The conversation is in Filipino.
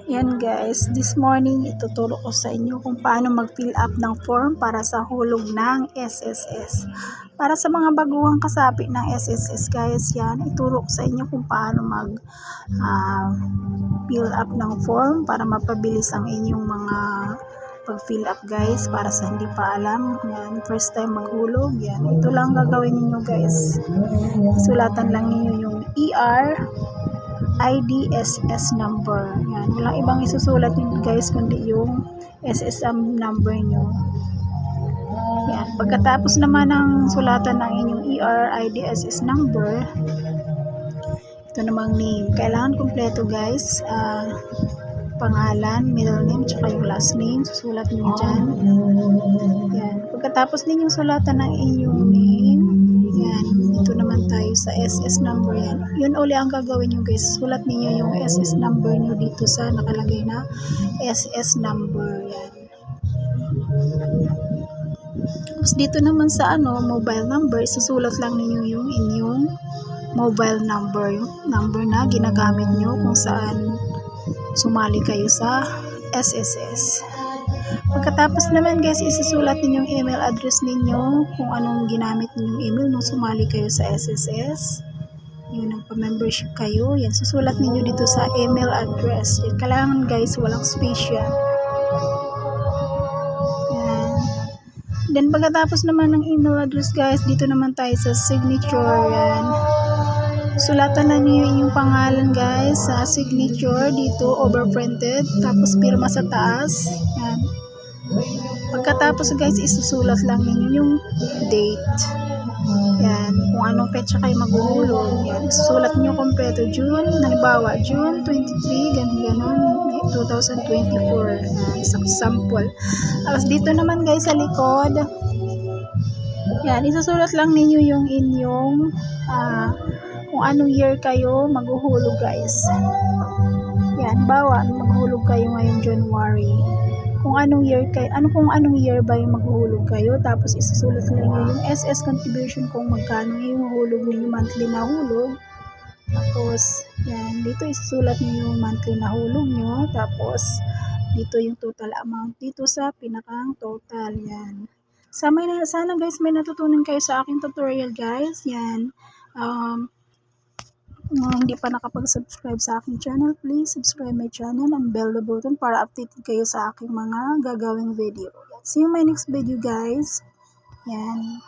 Yan guys, this morning ituturo ko sa inyo kung paano mag-fill up ng form para sa hulog ng SSS. Para sa mga baguhang kasapi ng SSS guys, yan, ituro ko sa inyo kung paano mag-fill up ng form para mapabilis ang inyong mga pag-fill up guys. Para sa hindi pa alam, yan, first time maghulog, yan, ito lang gagawin niyo guys. Sulatan lang niyo yung IDSS number. Yan, walang ibang isusulat nyo guys kundi yung SSM number nyo. Yan, pagkatapos naman ng sulatan ng inyong IDSS number, ito namang name. Kailangan kompleto guys. Pangalan, middle name, tsaka yung last name. Susulat nyo dyan. Yan, pagkatapos ninyong sulatan ng inyong name, yan, ito naman tayo sa SS number yan. Yun uli ang gagawin nyo guys. Sulat niyo yung SS number nyo dito sa nakalagay na SS number. Yan. Tapos dito naman sa mobile number, susulat lang niyo yung inyong mobile number. Yung number na ginagamit nyo kung saan sumali kayo sa SSS. Pagkatapos naman guys, isusulat niyo yung email address ninyo kung anong ginamit niyo yung email nung sumali kayo sa SSS. Yung nagpa-membership kayo, yan, susulat niyo dito sa email address. Yan, kailangan guys, walang space yan. Yan. Then pagkatapos naman ng email address guys, dito naman tayo sa signature. Yan. Sulatan na niyo yung pangalan guys sa signature dito, overprinted, tapos pirma sa taas. Yan. Pagkatapos guys, isusulat lang ninyo yung date. Yan, kung anong petsa kayo maghuhulog. Yan, isusulat niyo kompleto June, halimbawa June 23, ganun 2024. Yan, isang sample. Tapos dito naman guys sa likod, yan, isusulat lang ninyo yung inyong kung anong year kayo maghuhulog guys. Yan, bawa maghulog kayo ngayong January. Kung anong year kayo, kung anong year ba yung maghuhulog kayo, tapos isusulat niyo yung SS contribution kung magkano yung hulog niyo, monthly na hulog. Tapos yan, dito isusulat niyo yung monthly na hulog niyo, tapos dito yung total amount dito sa pinakang total. Yan. Sana guys may natutunan kayo sa aking tutorial guys. Yan. Kung hindi pa nakapag-subscribe sa aking channel, please subscribe my channel and bell the button para updated kayo sa aking mga gagawing video. See you in my next video guys. Yan.